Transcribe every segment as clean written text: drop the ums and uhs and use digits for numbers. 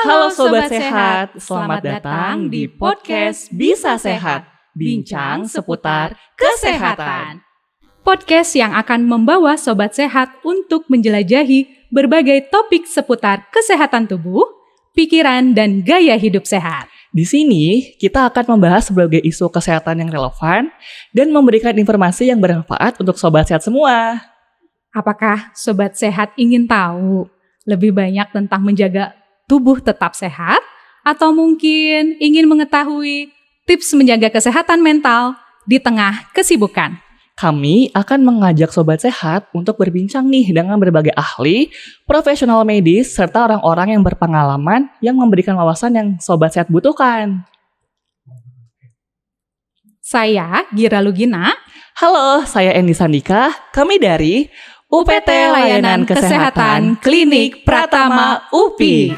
Halo Sobat Sehat, selamat datang di podcast Bisa Sehat, bincang seputar kesehatan. Podcast yang akan membawa Sobat Sehat untuk menjelajahi berbagai topik seputar kesehatan tubuh, pikiran, dan gaya hidup sehat. Di sini, kita akan membahas berbagai isu kesehatan yang relevan dan memberikan informasi yang bermanfaat untuk Sobat Sehat semua. Apakah Sobat Sehat ingin tahu lebih banyak tentang menjaga tubuh tetap sehat, atau mungkin ingin mengetahui tips menjaga kesehatan mental di tengah kesibukan? Kami akan mengajak Sobat Sehat untuk berbincang nih dengan berbagai ahli, profesional medis, serta orang-orang yang berpengalaman yang memberikan wawasan yang Sobat Sehat butuhkan. Saya Gira Lugina. Halo, saya Endi Sandika. Kami dari UPT Layanan Kesehatan Klinik Pratama UPI.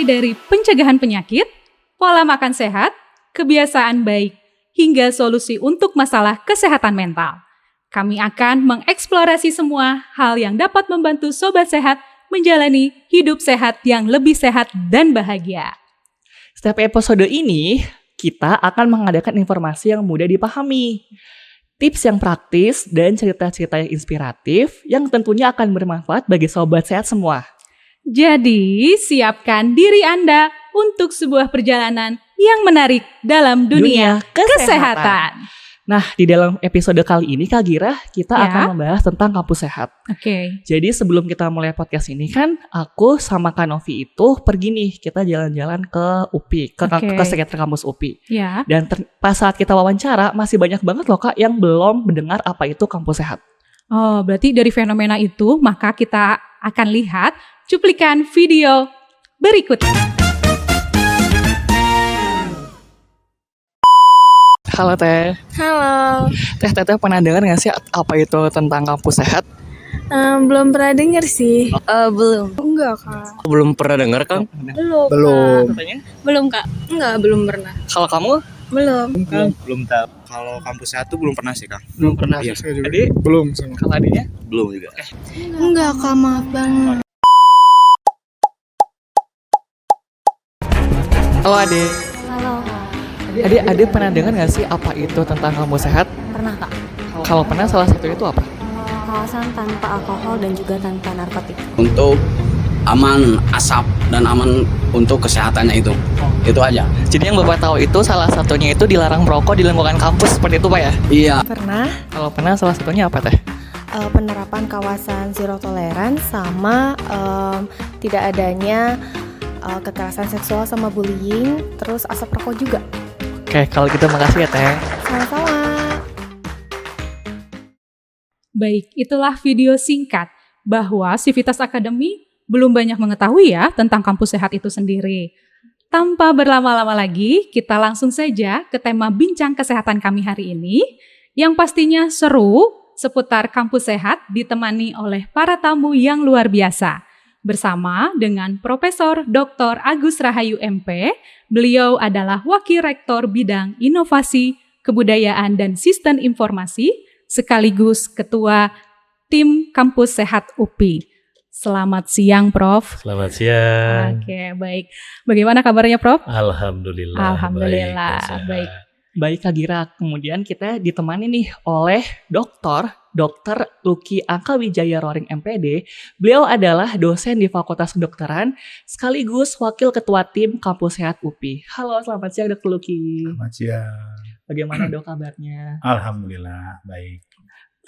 Dari pencegahan penyakit, pola makan sehat, kebiasaan baik, hingga solusi untuk masalah kesehatan mental. Kami akan mengeksplorasi semua hal yang dapat membantu Sobat Sehat menjalani hidup sehat yang lebih sehat dan bahagia. Setiap episode ini, kita akan mengadakan informasi yang mudah dipahami, tips yang praktis, dan cerita-cerita yang inspiratif yang tentunya akan bermanfaat bagi Sobat Sehat semua. Jadi, siapkan diri Anda untuk sebuah perjalanan yang menarik dalam dunia kesehatan. Nah, di dalam episode kali ini, Kak Gira, kita akan membahas tentang kampus sehat. Oke. Jadi, sebelum kita mulai podcast ini kan, aku sama Kak Novi itu pergi nih, kita jalan-jalan ke UPI, ke sekitar kampus UPI. Ya. Dan pas saat kita wawancara, masih banyak banget loh Kak yang belum mendengar apa itu kampus sehat. Oh, berarti dari fenomena itu, maka kita akan lihat cuplikan video berikut. Halo Teh. Halo. Teh pernah dengar nggak sih apa itu tentang kampus sehat? Belum pernah dengar sih. Belum. Enggak Kak. Belum pernah dengar Kang? Belum. Katanya? Belum Kak. Enggak, belum pernah. Kalau kamu? Belum tahu. Kalau kampus sehat tuh belum pernah sih Kang. Belum pernah. Iya. Adik? Belum sama. Kalau adiknya? Belum juga. Enggak Kak, maaf banget. Halo adik. Halo Kak. Adik pernah dengar nggak sih apa itu tentang kampus sehat? Pernah Kak. Kalau pernah, salah satu itu apa? Kawasan tanpa alkohol dan juga tanpa narkotik. Untuk aman asap dan aman untuk kesehatannya itu aja. Jadi yang Bapak tahu itu salah satunya itu dilarang merokok di lingkungan kampus, seperti itu Pak ya? Iya. Pernah Kalau pernah, salah satunya apa Teh? penerapan kawasan zero tolerance sama tidak adanya kekerasan seksual sama bullying, terus asap rokok juga. Oke, kalau gitu makasih ya Teh. Sama-sama. Baik, itulah video singkat bahwa Civitas Academy belum banyak mengetahui ya tentang kampus sehat itu sendiri. Tanpa berlama-lama lagi, kita langsung saja ke tema bincang kesehatan kami hari ini, yang pastinya seru seputar kampus sehat ditemani oleh para tamu yang luar biasa. Bersama dengan Profesor Dr. Agus Rahayu MP, beliau adalah Wakil Rektor Bidang Inovasi, Kebudayaan, dan Sistem Informasi, sekaligus Ketua Tim Kampus Sehat UPI. Selamat siang, Prof. Selamat siang. Oke, baik. Bagaimana kabarnya, Prof? Alhamdulillah. Baik. Baik Kak Gira, kemudian kita ditemani nih oleh Dr. Lucky Angka Wijaya Roring MPD. Beliau adalah dosen di Fakultas Kedokteran sekaligus Wakil Ketua Tim Kampus Sehat UPI. Halo, selamat siang Dr. Lucky. Selamat siang. Bagaimana Dok kabarnya? Alhamdulillah, baik.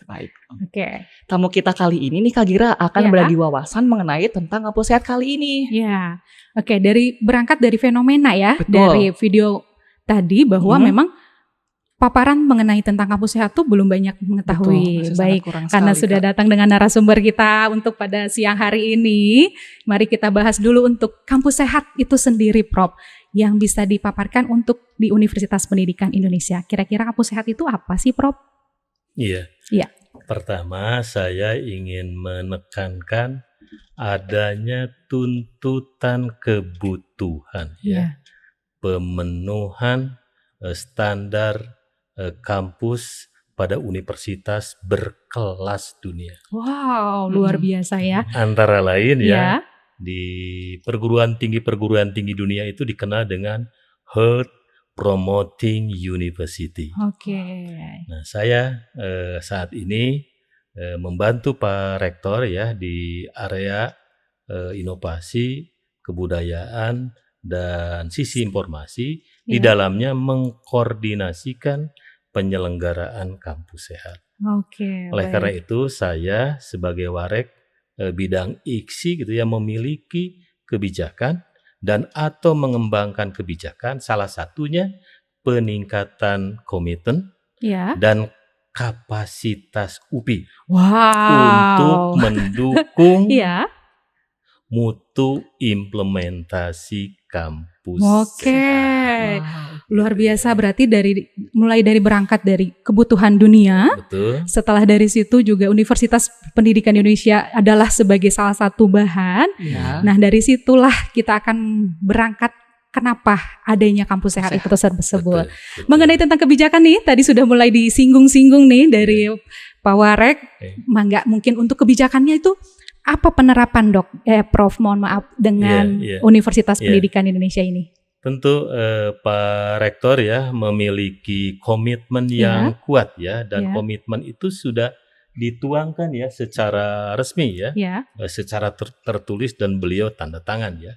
Baik. Oke. Tamu kita kali ini nih Kak Gira akan berbagi wawasan mengenai tentang kampus sehat kali ini. Ya. Oke, berangkat dari fenomena ya. Betul. Dari video tadi bahwa memang paparan mengenai tentang kampus sehat tuh belum banyak mengetahui. Betul, baik, karena sekali, sudah Kak. datang dengan narasumber kita untuk pada siang hari ini, mari kita bahas dulu untuk kampus sehat itu sendiri, Prof. yang bisa dipaparkan untuk di Universitas Pendidikan Indonesia. Kira-kira kampus sehat itu apa sih, Prof? Iya. Iya. Pertama, saya ingin menekankan adanya tuntutan kebutuhan, ya, pemenuhan standar kampus pada universitas berkelas dunia. Wow, luar biasa ya. Antara lain Ya. di perguruan tinggi dunia itu dikenal dengan Health Promoting University. Oke. Nah, saya saat ini membantu Pak Rektor ya di area inovasi, kebudayaan, dan sisi informasi. Di Ya. dalamnya mengkoordinasikan penyelenggaraan kampus sehat. Oke. Oleh baik. karena itu saya sebagai Warek bidang IKSI gitu ya memiliki kebijakan dan atau mengembangkan kebijakan, salah satunya peningkatan komitmen Ya. dan kapasitas UPI untuk Wow. mendukung Iya. mutu implementasi kampus Oke. sehat. Luar biasa, berarti mulai dari berangkat dari kebutuhan dunia. Betul. Setelah dari situ juga Universitas Pendidikan Indonesia adalah sebagai salah satu bahan. Ya. Nah, dari situlah kita akan berangkat kenapa adanya kampus sehat itu tersebut. Betul. Mengenai tentang kebijakan nih, tadi sudah mulai disinggung-singgung nih dari Pak Warek. Mangga, mungkin untuk kebijakannya itu apa penerapan, Dok? Prof, mohon maaf, dengan Universitas Pendidikan Indonesia ini. Tentu Pak Rektor ya memiliki komitmen yang kuat ya, dan komitmen itu sudah dituangkan ya secara resmi ya, secara tertulis dan beliau tanda tangan ya.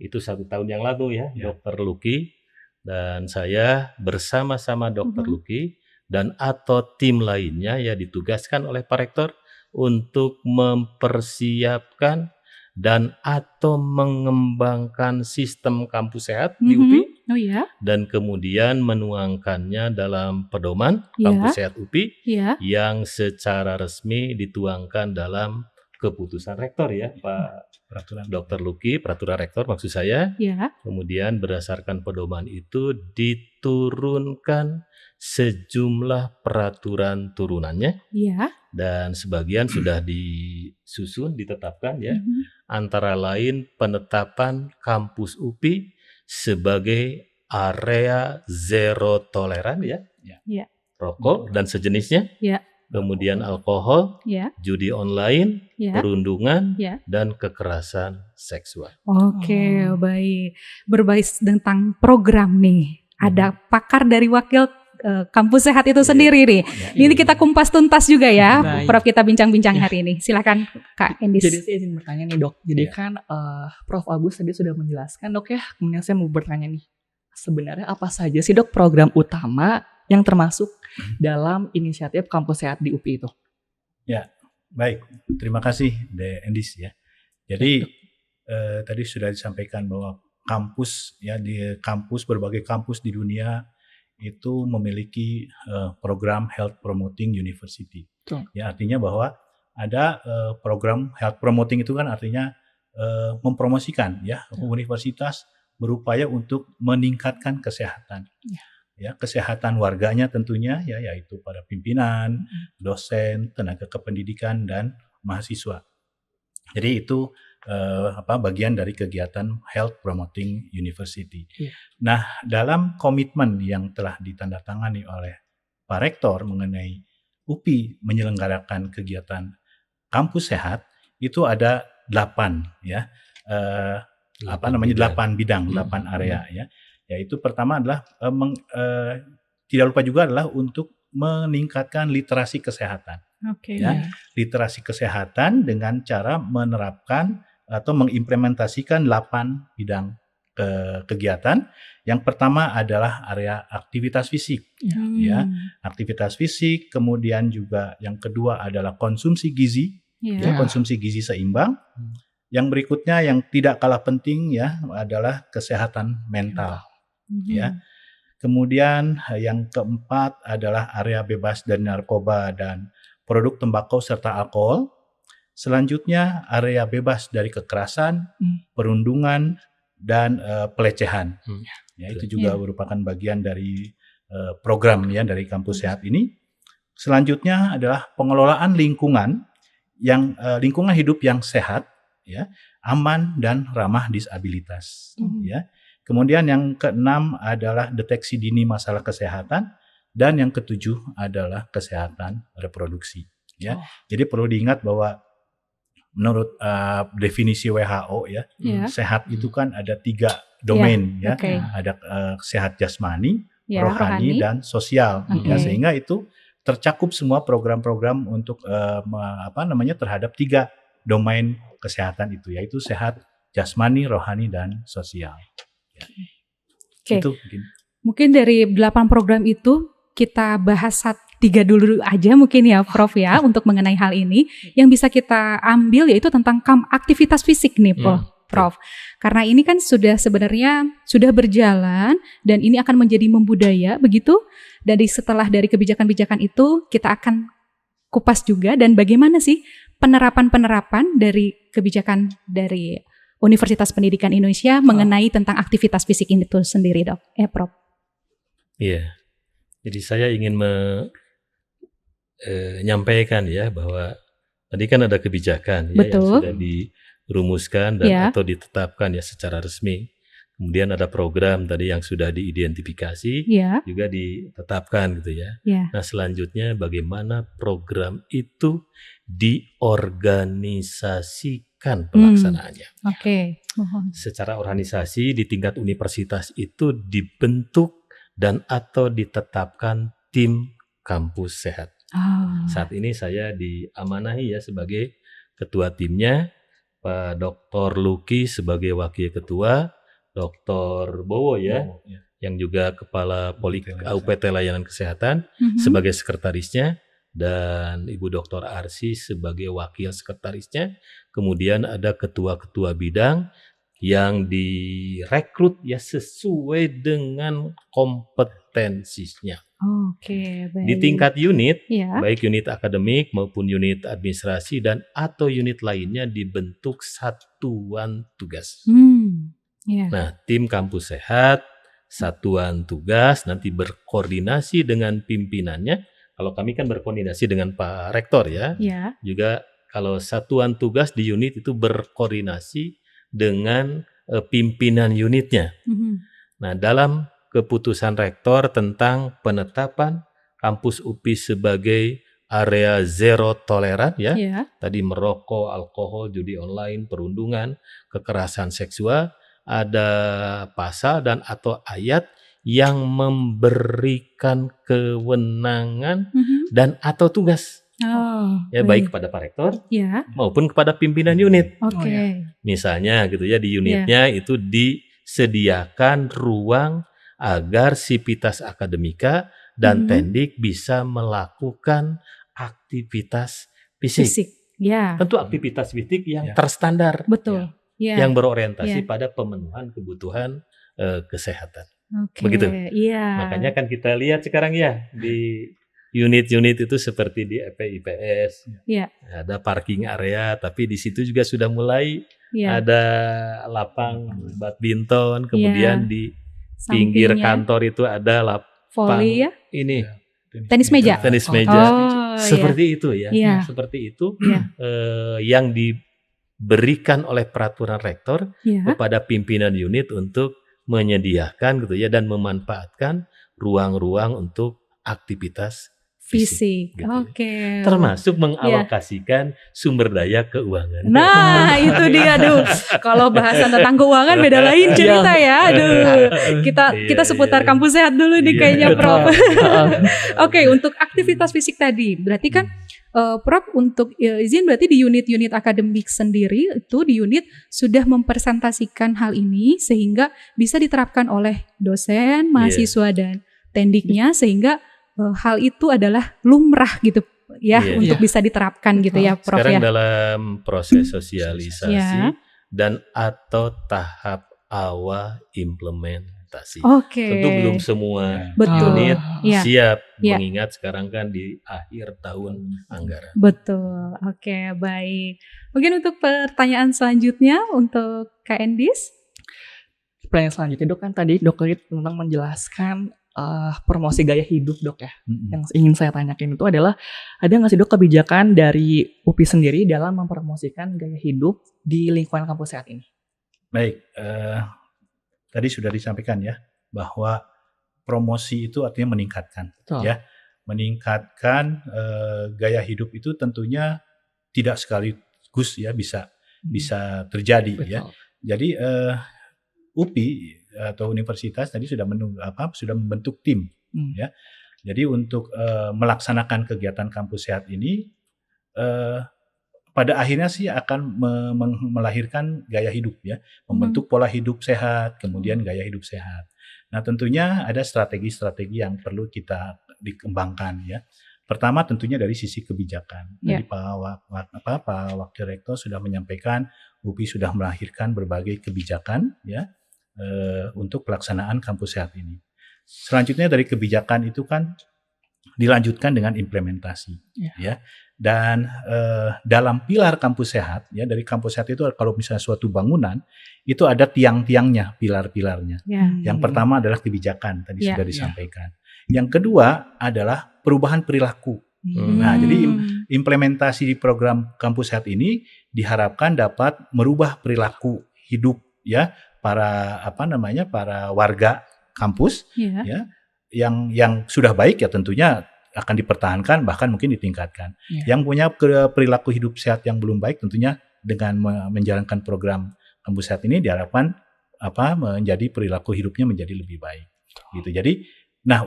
Itu 1 tahun yang lalu ya, Dr. Luki dan saya bersama-sama Dr. Luki dan atau tim lainnya ya ditugaskan oleh Pak Rektor untuk mempersiapkan dan atau mengembangkan sistem kampus sehat di UPI. Oh ya. Dan kemudian menuangkannya dalam pedoman kampus sehat UPI yang secara resmi dituangkan dalam keputusan rektor ya, Pak Dr. Luki, peraturan rektor maksud saya. Kemudian berdasarkan pedoman itu diturunkan sejumlah peraturan turunannya. Dan sebagian sudah disusun, ditetapkan ya. Antara lain penetapan kampus UPI sebagai area zero toleran ya. Rokok dan sejenisnya. Kemudian alkohol, judi online, perundungan, dan kekerasan seksual. Oke, baik. Berbasis tentang program nih. Ada pakar dari wakil kampus sehat itu sendiri nih. Ini kita kumpas tuntas juga ya, Prof, kita bincang-bincang hari ini. Silakan Kak Endis. Jadi saya izin bertanya nih, Dok. Jadi kan Prof Agus tadi sudah menjelaskan, Dok ya. Kemudian saya mau bertanya nih, sebenarnya apa saja sih, Dok, program utama yang termasuk dalam inisiatif kampus sehat di UPI itu? Ya, baik. Terima kasih, De Endis ya. Jadi tadi sudah disampaikan bahwa kampus ya, di kampus, berbagai kampus di dunia itu memiliki program Health Promoting University. Ya, artinya bahwa ada program Health Promoting itu kan artinya mempromosikan ya, universitas berupaya untuk meningkatkan kesehatan. Ya, kesehatan warganya tentunya ya, yaitu para pimpinan, dosen, tenaga kependidikan dan mahasiswa. Jadi itu bagian dari kegiatan Health Promoting University. Nah, dalam komitmen yang telah ditandatangani oleh Pak Rektor mengenai UPI menyelenggarakan kegiatan kampus sehat, itu ada 8 ya. 8 bidang, 8 area ya. Yaitu pertama adalah tidak lupa juga adalah untuk meningkatkan literasi kesehatan. Literasi kesehatan dengan cara menerapkan atau mengimplementasikan 8 bidang kegiatan. Yang pertama adalah area aktivitas fisik, ya, aktivitas fisik. Kemudian juga yang kedua adalah konsumsi gizi, ya, konsumsi gizi seimbang. Yang berikutnya yang tidak kalah penting ya adalah kesehatan mental, ya. Kemudian yang keempat adalah area bebas dari narkoba dan produk tembakau serta alkohol. Selanjutnya area bebas dari kekerasan, perundungan, dan pelecehan. Ya, itu juga merupakan bagian dari program ya dari Kampus Sehat ini. Selanjutnya adalah pengelolaan lingkungan lingkungan hidup yang sehat, ya, aman dan ramah disabilitas. Ya. Kemudian yang keenam adalah deteksi dini masalah kesehatan, dan yang ketujuh adalah kesehatan reproduksi. Ya, jadi perlu diingat bahwa menurut definisi WHO ya, sehat itu kan ada 3 domain ya, ada sehat jasmani, rohani dan sosial. Ya, sehingga itu tercakup semua program-program untuk terhadap 3 domain kesehatan itu, yaitu sehat jasmani, rohani dan sosial. Ya. Itu mungkin dari 8 program itu kita bahas 3 dulu aja mungkin ya Prof ya untuk mengenai hal ini. Yang bisa kita ambil yaitu tentang aktivitas fisik nih Prof. Karena ini kan sebenarnya sudah berjalan dan ini akan menjadi membudaya begitu. Dan setelah dari kebijakan-kebijakan itu kita akan kupas juga dan bagaimana sih penerapan dari kebijakan dari Universitas Pendidikan Indonesia mengenai tentang aktivitas fisik ini itu sendiri, Dok. Prof. Iya. Jadi saya ingin menyampaikan ya bahwa tadi kan ada kebijakan ya yang sudah dirumuskan dan atau ditetapkan ya secara resmi. Kemudian ada program tadi yang sudah diidentifikasi juga ditetapkan gitu ya. Nah, selanjutnya bagaimana program itu diorganisasikan pelaksanaannya. Secara organisasi di tingkat universitas itu dibentuk dan atau ditetapkan tim kampus sehat. Saat ini saya diamanahi ya sebagai ketua timnya, Pak Dr. Luki sebagai wakil ketua, Dr. Bowo yang juga kepala UPT Layanan Kesehatan sebagai sekretarisnya, dan Ibu Dr. Arsi sebagai wakil sekretarisnya. Kemudian ada ketua-ketua bidang yang direkrut ya sesuai dengan kompetensinya. Baik. Di tingkat unit, baik unit akademik maupun unit administrasi dan atau unit lainnya dibentuk satuan tugas. Nah, tim kampus sehat, satuan tugas nanti berkoordinasi dengan pimpinannya. Kalau kami kan berkoordinasi dengan Pak Rektor ya. Juga kalau satuan tugas di unit itu berkoordinasi dengan pimpinan unitnya. Nah, dalam keputusan Rektor tentang penetapan kampus UPI sebagai area zero toleran ya. Tadi merokok, alkohol, judi online, perundungan, kekerasan seksual, ada pasal dan atau ayat yang memberikan kewenangan dan atau tugas baik kepada Pak Rektor maupun kepada pimpinan unit. Misalnya gitu ya, di unitnya itu disediakan ruang agar Sivitas Akademika dan Tendik bisa melakukan aktivitas fisik. Tentu aktivitas fisik yang terstandar. Yang berorientasi pada pemenuhan kebutuhan kesehatan. Begitu. Makanya kan kita lihat sekarang ya di unit-unit itu seperti di IPS ada parking area, tapi di situ juga sudah mulai ada lapang badminton, kemudian di pinggir kantor itu ada lapang ini tenis meja. Seperti itu ya. Seperti itu yang diberikan oleh peraturan rektor kepada pimpinan unit untuk menyediakan gitu ya dan memanfaatkan ruang-ruang untuk aktivitas fisik. Gitu. Termasuk mengalokasikan sumber daya keuangan. Nah, itu dia kalau bahasan tentang keuangan beda lain cerita ya. Kita seputar kampus sehat dulu nih kayaknya Prof. Untuk aktivitas fisik tadi berarti kan Prof untuk izin berarti di unit-unit akademik sendiri itu di unit sudah mempresentasikan hal ini sehingga bisa diterapkan oleh dosen, mahasiswa dan tendiknya sehingga hal itu adalah lumrah gitu untuk bisa diterapkan gitu ya Prof. Sekarang dalam proses sosialisasi dan atau tahap awal implementasi. Tentu belum semua unit siap mengingat sekarang kan di akhir tahun anggaran. Betul. Baik. Mungkin untuk pertanyaan selanjutnya untuk Kak Endis. pertanyaan selanjutnya Dok, kan tadi Dokter tentang menjelaskan promosi gaya hidup Dok ya. Yang ingin saya tanyakan itu adalah, ada nggak sih Dok kebijakan dari UPI sendiri dalam mempromosikan gaya hidup di lingkungan kampus sehat ini? Baik, tadi sudah disampaikan ya bahwa promosi itu artinya meningkatkan. Ya, meningkatkan gaya hidup itu tentunya tidak sekaligus ya bisa terjadi. Betul. Ya. Jadi UPI atau universitas tadi sudah membentuk tim ya. Jadi untuk melaksanakan kegiatan kampus sehat ini pada akhirnya sih akan melahirkan gaya hidup ya, membentuk pola hidup sehat, kemudian gaya hidup sehat. Nah, tentunya ada strategi-strategi yang perlu kita dikembangkan ya. Pertama tentunya dari sisi kebijakan. Jadi Pak Wakil Rektor sudah menyampaikan UPI sudah melahirkan berbagai kebijakan ya untuk pelaksanaan kampus sehat ini. Selanjutnya dari kebijakan itu kan dilanjutkan dengan implementasi ya. Dan dalam pilar kampus sehat ya, dari kampus sehat itu kalau misalnya suatu bangunan itu ada tiang-tiangnya, pilar-pilarnya. Yang pertama adalah kebijakan tadi sudah disampaikan. Yang kedua adalah perubahan perilaku. Nah, jadi implementasi di program kampus sehat ini diharapkan dapat merubah perilaku hidup ya para warga kampus ya yang sudah baik ya tentunya akan dipertahankan bahkan mungkin ditingkatkan. Yang punya perilaku hidup sehat yang belum baik tentunya dengan menjalankan program kampus sehat ini diharapkan menjadi perilaku hidupnya menjadi lebih baik. Gitu. Jadi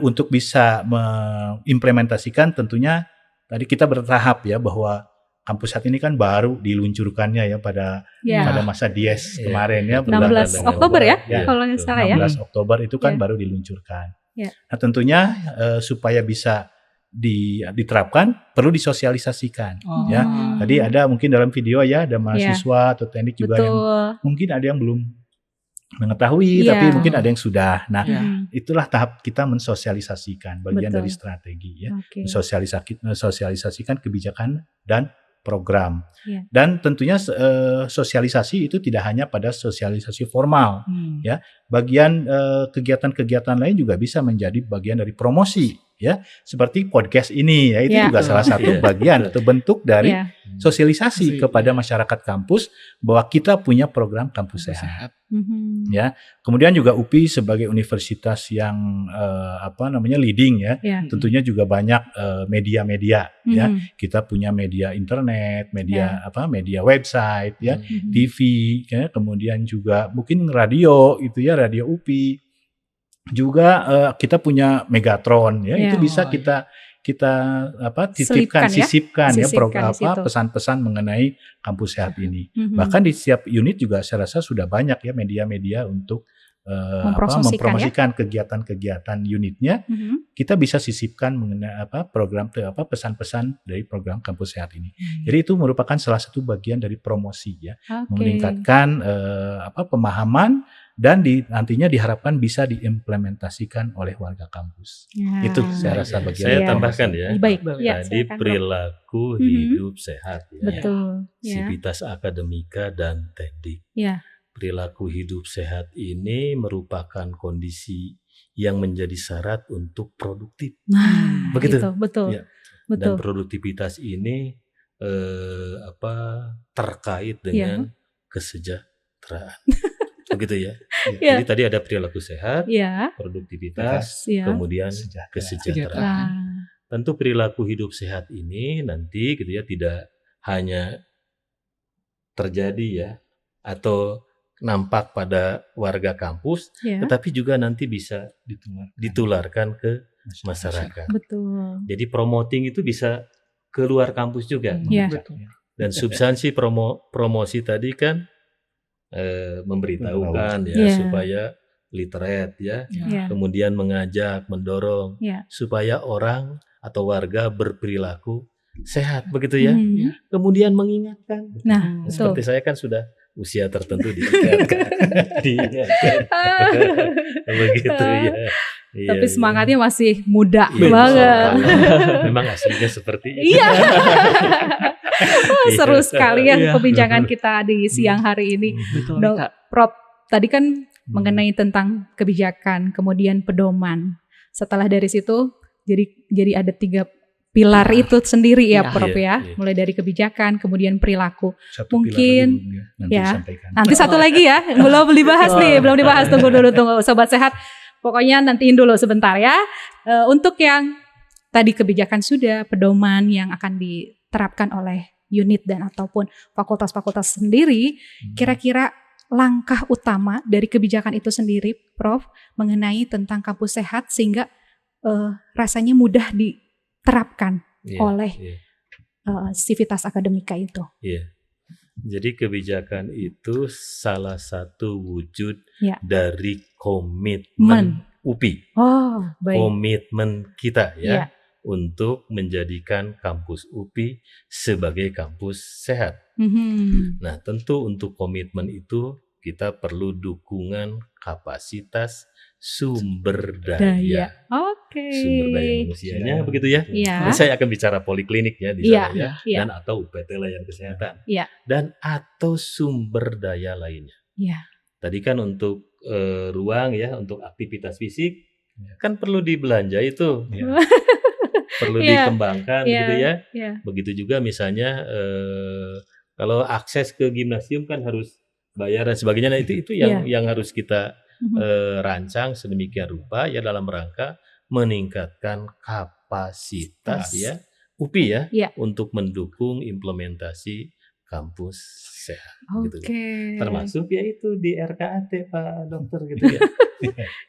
untuk bisa mengimplementasikan tentunya tadi kita bertahap ya bahwa kampus sehat ini kan baru diluncurkannya ya pada masa Dies kemarin ya 16 Oktober ya kalau nggak salah ya. 16 Oktober itu kan baru diluncurkan. Nah, tentunya supaya bisa diterapkan perlu disosialisasikan ya. Tadi ada mungkin dalam video ya ada mahasiswa atau teknik juga yang mungkin ada yang belum mengetahui tapi mungkin ada yang sudah. Nah, itulah tahap kita mensosialisasikan bagian dari strategi ya. Mensosialisasikan kebijakan dan program. Dan tentunya sosialisasi itu tidak hanya pada sosialisasi formal ya. Bagian kegiatan-kegiatan lain juga bisa menjadi bagian dari promosi ya. Seperti podcast ini ya, itu juga salah satu bagian atau bentuk dari sosialisasi kepada masyarakat kampus bahwa kita punya program kampus sehat. Ya. Kemudian juga UPI sebagai universitas yang leading ya. Tentunya juga banyak media-media ya. Kita punya media internet, media media website ya, TV ya, kemudian juga mungkin radio itu ya, radio UPI. Juga kita punya Megatron ya, itu bisa kita sisipkan ya program pesan-pesan mengenai kampus sehat ini. Bahkan di setiap unit juga saya rasa sudah banyak ya media-media untuk mempromosikan kegiatan-kegiatan unitnya. Kita bisa sisipkan mengenai program pesan-pesan dari program kampus sehat ini. Jadi itu merupakan salah satu bagian dari promosi ya, meningkatkan pemahaman dan nantinya diharapkan bisa diimplementasikan oleh warga kampus. Itu saya rasa bagian. Saya tambahkan ya. Baik. Tadi perilaku hidup sehat ya. Betul. Sivitas akademika dan teknik. Perilaku hidup sehat ini merupakan kondisi yang menjadi syarat untuk produktif. Begitu. Betul. Ya. Dan produktivitas ini terkait dengan kesejahteraan. Begitu ya. Jadi tadi ada perilaku sehat, produktivitas, kemudian kesejahteraan. Tentu perilaku hidup sehat ini nanti gitu ya tidak hanya terjadi ya atau nampak pada warga kampus, tetapi juga nanti bisa ditularkan ke masyarakat. Betul. Jadi promoting itu bisa keluar kampus juga. Dan substansi promosi tadi kan memberitahukan ya supaya literate ya, kemudian mengajak, mendorong supaya orang atau warga berperilaku sehat begitu ya. Kemudian mengingatkan. Nah, seperti saya kan sudah usia tertentu diingatkan. Begitu ya. Tapi semangatnya masih muda banget. Memang aslinya seperti itu. Seru sekali ya perbincangan kita di siang hari ini. Betul, Prof, tadi kan mengenai tentang kebijakan, kemudian pedoman. Setelah dari situ jadi ada 3 pilar itu sendiri ya, Prof ya. Mulai dari kebijakan, kemudian perilaku. Mungkin nanti satu lagi ya, belum dibahas nih, belum dibahas. Tunggu Sobat Sehat. Pokoknya nantiin dulu sebentar ya. Untuk yang tadi kebijakan sudah, pedoman yang akan diterapkan oleh unit dan ataupun fakultas-fakultas sendiri, kira-kira langkah utama dari kebijakan itu sendiri, Prof, mengenai tentang kampus sehat sehingga rasanya mudah diterapkan oleh sivitas akademika itu. Jadi kebijakan itu salah satu wujud dari komitmen UPI. Komitmen kita untuk menjadikan kampus UPI sebagai kampus sehat. Nah, tentu untuk komitmen itu kita perlu dukungan kapasitas sumber daya. Sumber daya manusianya begitu ya. Nah, saya akan bicara poliklinik ya di sana dan atau UPT layanan kesehatan. Dan atau sumber daya lainnya. Tadi kan untuk ruang ya, untuk aktivitas fisik kan perlu dibelanja itu. Perlu dikembangkan gitu ya. Begitu juga misalnya kalau akses ke gimnasium kan harus bayar dan sebagainya. Nah, itu yang harus kita rancang sedemikian rupa ya dalam rangka meningkatkan kapasitas UPI untuk mendukung implementasi kampus sehat gitu. Termasuk yaitu di RKAT Pak Dokter gitu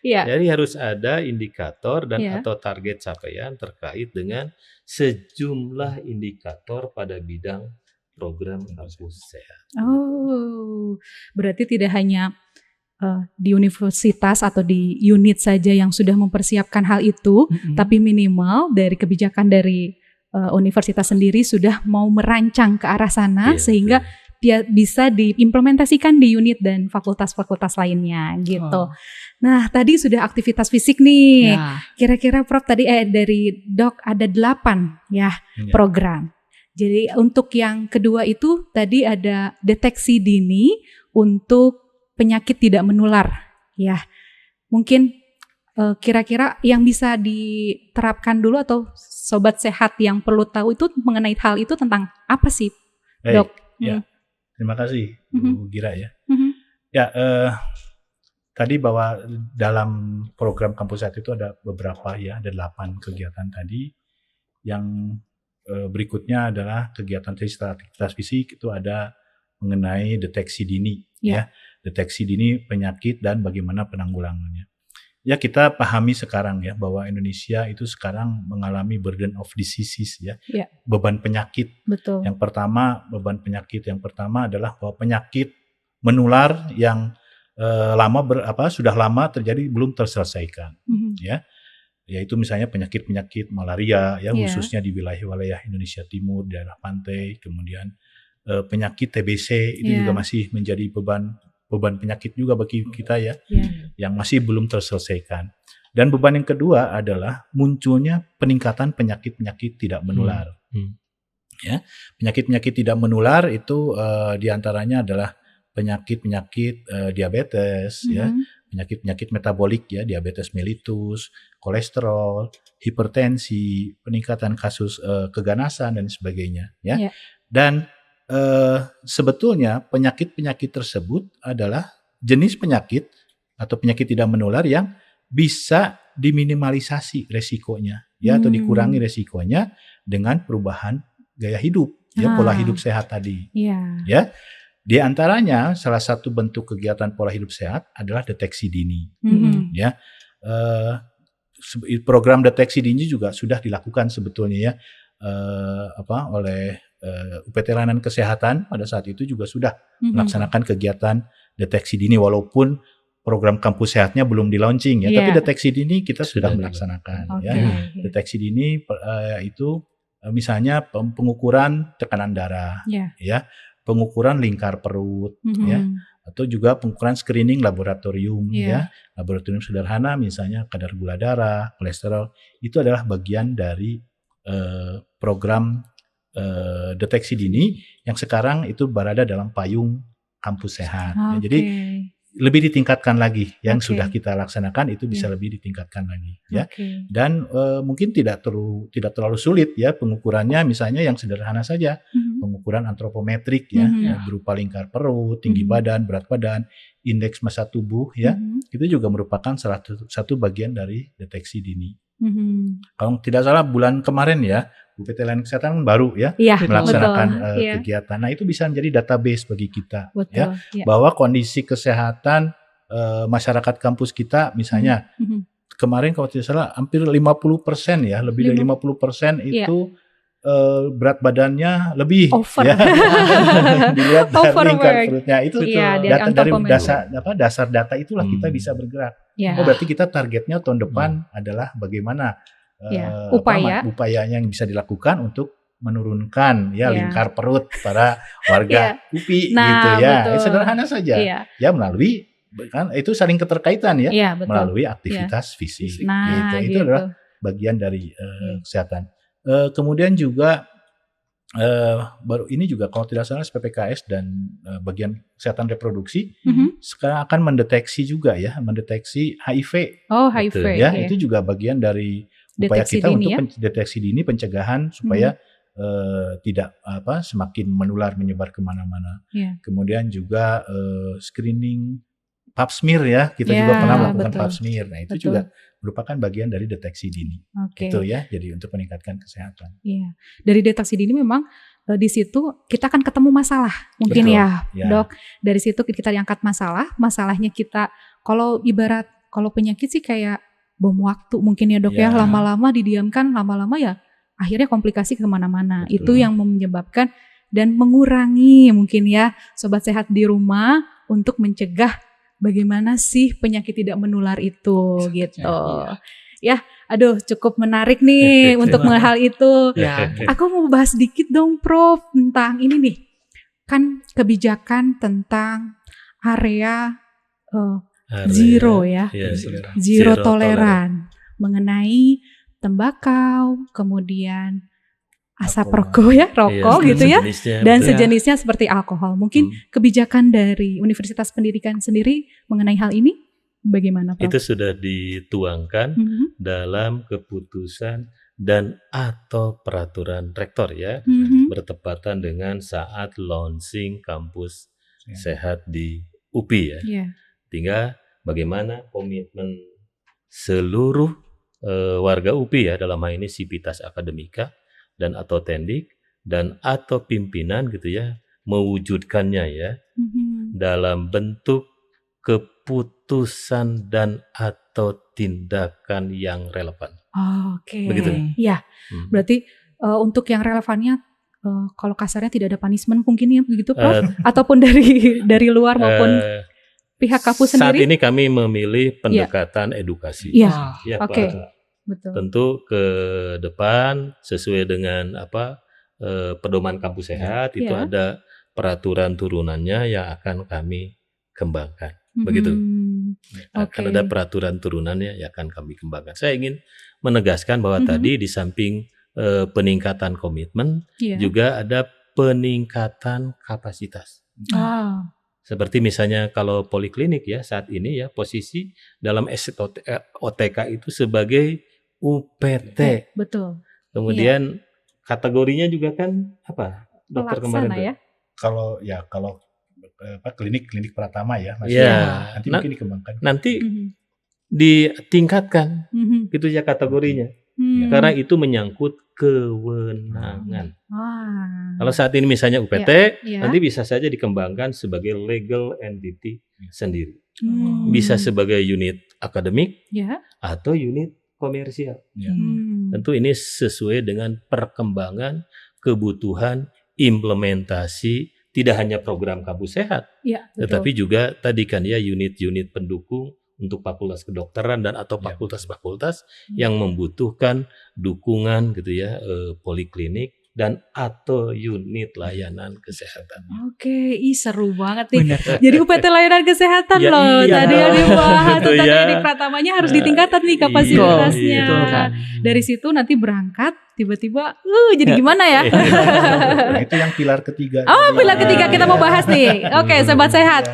ya. Jadi harus ada indikator dan atau target capaian terkait dengan sejumlah indikator pada bidang program kampus sehat. Berarti tidak hanya di universitas atau di unit saja yang sudah mempersiapkan hal itu, tapi minimal dari kebijakan dari universitas sendiri sudah mau merancang ke arah sana sehingga dia bisa diimplementasikan di unit dan fakultas-fakultas lainnya gitu. Nah, tadi sudah aktivitas fisik nih. Kira-kira Prof tadi dari Dok ada 8 program. Jadi untuk yang kedua itu tadi ada deteksi dini untuk penyakit tidak menular ya. Mungkin kira-kira yang bisa diterapkan dulu atau sobat sehat yang perlu tahu itu mengenai hal itu tentang apa sih, Dok? Terima kasih Bu Gira ya. Tadi bahwa dalam program kampus sehat itu ada beberapa ada 8 kegiatan tadi. Yang berikutnya adalah kegiatan aktivitas fisik itu ada mengenai deteksi dini deteksi dini penyakit dan bagaimana penanggulangannya. Ya, kita pahami sekarang ya bahwa Indonesia itu sekarang mengalami burden of diseases beban penyakit. Betul. Beban penyakit yang pertama adalah bahwa penyakit menular yang sudah lama terjadi belum terselesaikan yaitu misalnya penyakit malaria khususnya di wilayah Indonesia Timur, daerah pantai, kemudian penyakit TBC itu juga masih menjadi beban penyakit juga bagi kita yang masih belum terselesaikan. Dan beban yang kedua adalah munculnya peningkatan penyakit-penyakit tidak menular. Penyakit-penyakit tidak menular itu diantaranya adalah penyakit-penyakit diabetes, penyakit-penyakit metabolik diabetes mellitus, kolesterol, hipertensi, peningkatan kasus keganasan dan sebagainya. Dan sebetulnya penyakit-penyakit tersebut adalah jenis penyakit atau penyakit tidak menular yang bisa diminimalisasi resikonya atau dikurangi resikonya dengan perubahan gaya hidup pola hidup sehat tadi. Di antaranya salah satu bentuk kegiatan pola hidup sehat adalah deteksi dini. Program deteksi dini juga sudah dilakukan sebetulnya oleh UPT Layanan Kesehatan pada saat itu juga sudah melaksanakan kegiatan deteksi dini walaupun program kampus sehatnya belum di-launching tapi deteksi dini kita sudah melaksanakan Deteksi dini itu misalnya pengukuran tekanan darah pengukuran lingkar perut atau juga pengukuran screening laboratorium laboratorium sederhana misalnya kadar gula darah, kolesterol itu adalah bagian dari program deteksi dini yang sekarang itu berada dalam payung kampus sehat. Jadi lebih ditingkatkan lagi. Yang Oke. sudah kita laksanakan itu bisa Ya. lebih ditingkatkan lagi, ya. Oke. Dan mungkin tidak terlalu sulit ya pengukurannya, misalnya yang sederhana saja, Mhm. pengukuran antropometrik ya, Mhm. ya, berupa lingkar perut, tinggi Mhm. badan, berat badan, indeks massa tubuh ya. Mhm. Itu juga merupakan satu bagian dari deteksi dini. Mhm. Kalau tidak salah bulan kemarin ya, UPT Layanan Kesehatan baru ya Iya, melaksanakan betul. Iya, kegiatan. Nah, itu bisa menjadi database bagi kita ya, betul. Iya. bahwa kondisi kesehatan masyarakat kampus kita misalnya Mhm. kemarin kalau tidak salah hampir 50% ya, lebih dari 50% Iya. itu berat badannya lebih Over. ya. Dilihat dari lingkar Overwork. perutnya itu Iya, dari data dari antropometri. dasar data itulah kita bisa bergerak. Ya. Oh, berarti kita targetnya tahun depan adalah bagaimana Ya, upaya. upayanya yang bisa dilakukan untuk menurunkan ya Ya. lingkar perut para warga UPI Nah, gitu ya. betul. Sederhana saja. Iya, Ya melalui kan itu saling keterkaitan ya, iya, betul. melalui aktivitas fisik Nah, gitu. Itu gitu. adalah bagian dari kesehatan. Kemudian juga baru ini juga kalau tidak salah PPKS dan bagian kesehatan reproduksi Mhm. sekarang akan mendeteksi juga ya, mendeteksi HIV Oh, HIV. ya. iya. Itu juga bagian dari upaya Deteksi kita dini untuk ya. deteksi dini, pencegahan supaya tidak semakin menular menyebar kemana-mana. Iya. Kemudian juga screening pap smear ya, kita Ya, juga pernah melakukan betul. pap smear. Nah itu Betul. juga merupakan bagian dari deteksi dini. Oke. Itu ya, jadi untuk meningkatkan kesehatan. Iya. Dari deteksi dini memang di situ kita akan ketemu masalah mungkin Betul, ya, ya. Dok. Dari situ kita diangkat masalahnya kita kalau penyakit sih kayak bom waktu mungkin ya, Dok ya. Ya. Lama-lama didiamkan, lama-lama ya akhirnya komplikasi kemana-mana. Betul. Itu yang menyebabkan dan mengurangi mungkin ya sobat sehat di rumah untuk mencegah bagaimana sih penyakit tidak menular itu gitu. Ya, aduh cukup menarik nih untuk hal itu. Ya. Aku mau bahas dikit dong Prof tentang ini nih. Kan kebijakan tentang area zero ya. Ya, Zero toleran mengenai tembakau, kemudian asap rokok ya, rokok Iya, gitu ya. sejenisnya, Dan betul. sejenisnya seperti alkohol. Mungkin kebijakan dari Universitas Pendidikan sendiri mengenai hal ini bagaimana, Prof? Itu sudah dituangkan Mhm. dalam keputusan dan atau peraturan rektor ya, Mhm. bertepatan dengan saat launching kampus Ya. sehat di UPI ya. Iya. Tinggal bagaimana komitmen seluruh warga UPI ya, dalam hal ini Sivitas Akademika dan atau Tendik dan atau pimpinan gitu ya, mewujudkannya ya Mhm. dalam bentuk keputusan dan atau tindakan yang relevan. Oke. Begitu. Iya. Berarti untuk yang relevannya kalau kasarnya tidak ada punishment mungkin ya begitu, Prof? Ataupun dari luar maupun pihak kampus saat sendiri? ini kami memilih pendekatan edukasi. Iya. Ya, Oke. Pak. Betul. Tentu ke depan sesuai dengan pedoman kampus sehat itu Ya. ada peraturan turunannya yang akan kami kembangkan. Begitu. Akan ada peraturan turunannya yang akan kami kembangkan. Saya ingin menegaskan bahwa tadi di samping peningkatan komitmen Iya. juga ada peningkatan kapasitas. Ah. Seperti misalnya kalau poliklinik ya saat ini ya posisi dalam OTK itu sebagai UPT. Betul. Kemudian kategorinya juga kan apa? Dokter kemarin Pelaksana tuh. ya. Kalau klinik Pratama ya, Mas. Iya. Nanti mungkin dikembangkan. Nanti Mhm. ditingkatkan Mhm. gitu ya kategorinya. Karena itu menyangkut kewenangan. Wah. Kalau saat ini misalnya UPT, Iya. nanti bisa saja dikembangkan sebagai legal entity sendiri. Hmm. Bisa sebagai unit akademik Ya. atau unit komersial. Tentu ini sesuai dengan perkembangan kebutuhan implementasi tidak hanya program kampus sehat, Ya, betul. tetapi juga tadi kan ya unit-unit pendukung untuk fakultas kedokteran dan atau fakultas-fakultas yang membutuhkan dukungan gitu ya, poliklinik dan atau unit layanan kesehatan. Oke, seru banget nih. Jadi UPT layanan kesehatan Ya, loh. iya. Tadi yang dibahas Gitu tentang ya. klinik Pratamanya harus ditingkatkan nih kapasitasnya. Iya, iya. Dari situ nanti berangkat tiba-tiba jadi gimana ya? Nah, itu yang pilar ketiga. Oh, pilar ketiga kita mau bahas nih. Oke, sobat sehat.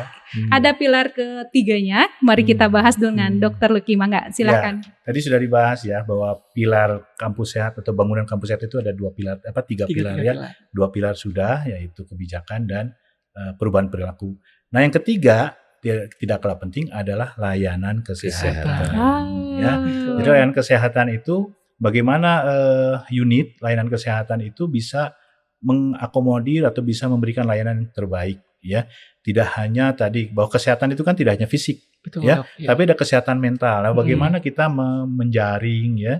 Ada pilar ketiganya, mari kita bahas dengan Dr. Lucky. Mangga, silakan. Ya, tadi sudah dibahas ya bahwa pilar kampus sehat atau bangunan kampus sehat itu ada tiga pilar ya. 2 pilar sudah, yaitu kebijakan dan perubahan perilaku. Nah, yang ketiga tidak kalah penting adalah layanan kesehatan. Ya. Jadi layanan kesehatan itu bagaimana unit layanan kesehatan itu bisa mengakomodir atau bisa memberikan layanan yang terbaik ya. Tidak hanya tadi bahwa kesehatan itu kan tidak hanya fisik. Betul, ya, tapi ada kesehatan mental. Nah, bagaimana kita menjaring ya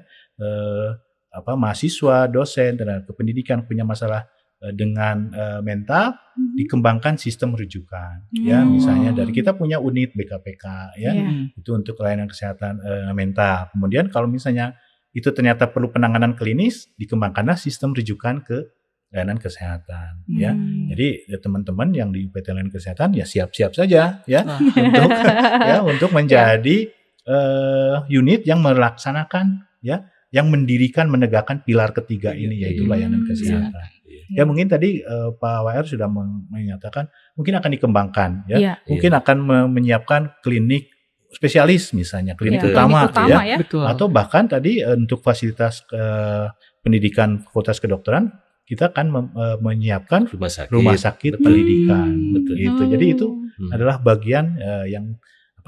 mahasiswa, dosen, tenaga kependidikan punya masalah dengan mental, dikembangkan sistem rujukan. Ya, misalnya dari kita punya unit BKPK ya, itu untuk layanan kesehatan mental. Kemudian kalau misalnya itu ternyata perlu penanganan klinis, dikembangkanlah sistem rujukan ke layanan kesehatan ya. Jadi teman-teman yang di UPT Layanan Kesehatan ya siap-siap saja ya untuk menjadi unit yang melaksanakan ya, yang mendirikan menegakkan pilar ketiga ini yaitu layanan kesehatan. Ya mungkin tadi Pak WR sudah menyatakan mungkin akan dikembangkan ya. Mungkin akan menyiapkan klinik spesialis misalnya, klinik utama ya. Atau bahkan tadi untuk fasilitas pendidikan fakultas kedokteran kita akan menyiapkan rumah sakit pendidikan. Gitu. Jadi itu adalah bagian yang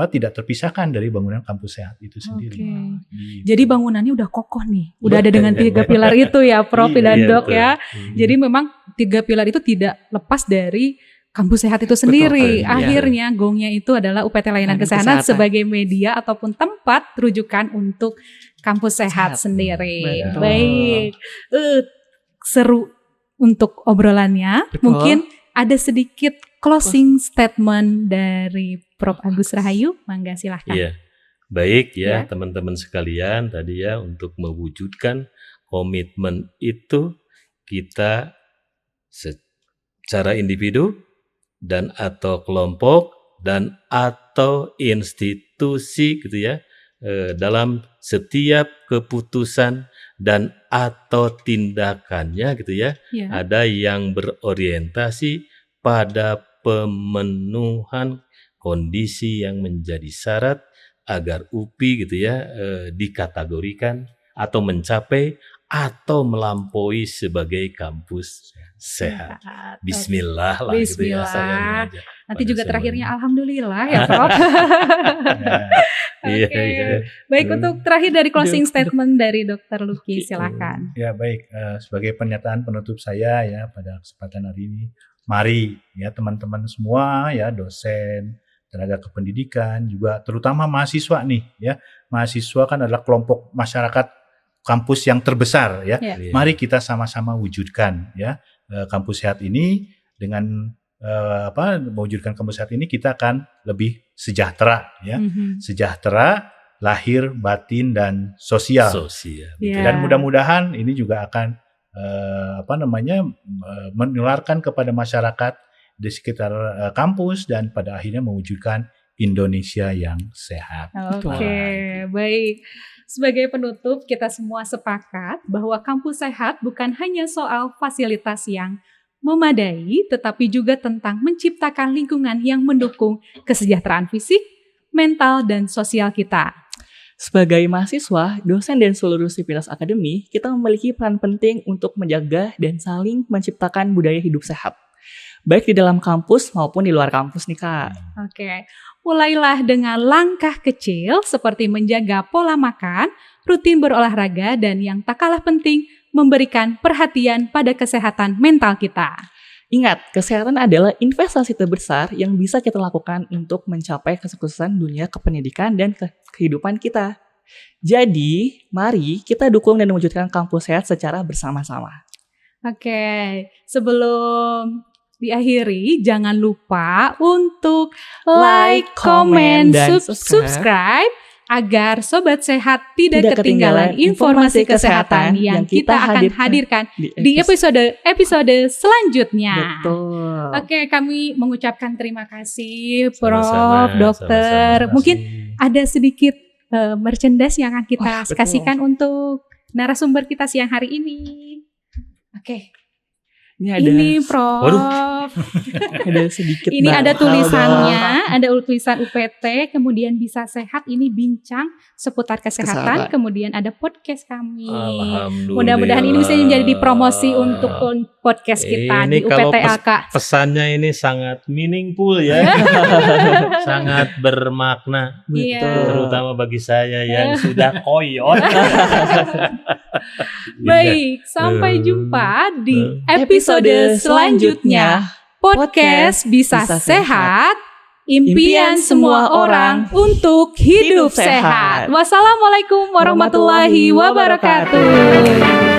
tidak terpisahkan dari bangunan kampus sehat itu sendiri. Gitu. Jadi bangunannya udah kokoh nih, udah ada dengan 3 pilar itu ya, Prof dan Dok ya. Jadi memang 3 pilar itu tidak lepas dari kampus sehat itu sendiri. Akhirnya gongnya itu adalah UPT Layanan Kesehatan sebagai media ataupun tempat rujukan untuk kampus sehat sendiri. Baik. Seru untuk obrolannya. Mungkin ada sedikit closing statement dari Prof. Agus Rahayu, mangga silahkan. Iya, baik ya teman-teman sekalian tadi ya, untuk mewujudkan komitmen itu kita secara individu dan atau kelompok dan atau institusi gitu ya, dalam setiap keputusan dan atau tindakannya gitu ya, ada yang berorientasi pada pemenuhan kondisi yang menjadi syarat agar UPI gitu ya dikategorikan atau mencapai atau melampaui sebagai kampus sehat. Bismillah lah gitu ya. Nanti juga terakhirnya alhamdulillah ya Prof. Baik, untuk terakhir dari closing statement dari Dr. Lucky, silakan. Ya baik, sebagai pernyataan penutup saya ya pada kesempatan hari ini, mari ya teman-teman semua ya, dosen, tenaga kependidikan, juga terutama mahasiswa nih ya. Mahasiswa kan adalah kelompok masyarakat kampus yang terbesar ya. Mari kita sama-sama wujudkan ya kampus sehat ini. Dengan mewujudkan kampus sehat ini kita akan lebih sejahtera ya. Sejahtera lahir, batin dan sosial. Dan mudah-mudahan ini juga akan menularkan kepada masyarakat di sekitar kampus dan pada akhirnya mewujudkan Indonesia yang sehat. Baik. Sebagai penutup, kita semua sepakat bahwa kampus sehat bukan hanya soal fasilitas yang memadai, tetapi juga tentang menciptakan lingkungan yang mendukung kesejahteraan fisik, mental, dan sosial kita. Sebagai mahasiswa, dosen dan seluruh sivitas akademi, kita memiliki peran penting untuk menjaga dan saling menciptakan budaya hidup sehat. Baik di dalam kampus maupun di luar kampus nih Kak. Mulailah dengan langkah kecil seperti menjaga pola makan, rutin berolahraga, dan yang tak kalah penting, memberikan perhatian pada kesehatan mental kita. Ingat, kesehatan adalah investasi terbesar yang bisa kita lakukan untuk mencapai kesuksesan dunia kependidikan dan kehidupan kita. Jadi, mari kita dukung dan mewujudkan kampus sehat secara bersama-sama. Sebelum diakhiri, jangan lupa untuk like, comment, dan subscribe agar Sobat Sehat tidak ketinggalan informasi kesehatan yang kita akan hadirkan di episode selanjutnya. Kami mengucapkan terima kasih Prof, Dokter. Mungkin ada sedikit merchandise yang akan kita kasihkan untuk narasumber kita siang hari ini. Ini Prof. maaf. Ada sedikit. Ini ada nakal tulisannya, dong. ada tulisan UPT, kemudian bisa sehat, ini bincang seputar kesehatan, kemudian ada podcast kami. Alhamdulillah. Mudah-mudahan ini bisa menjadi promosi untuk podcast kita Ini di kalau UPTAK. pesannya ini sangat meaningful ya. Sangat bermakna. Iya. Terutama bagi saya yang sudah koyot. Baik, sampai jumpa di episode selanjutnya. Podcast Bisa Sehat, impian semua orang untuk hidup sehat. Wassalamualaikum warahmatullahi wabarakatuh.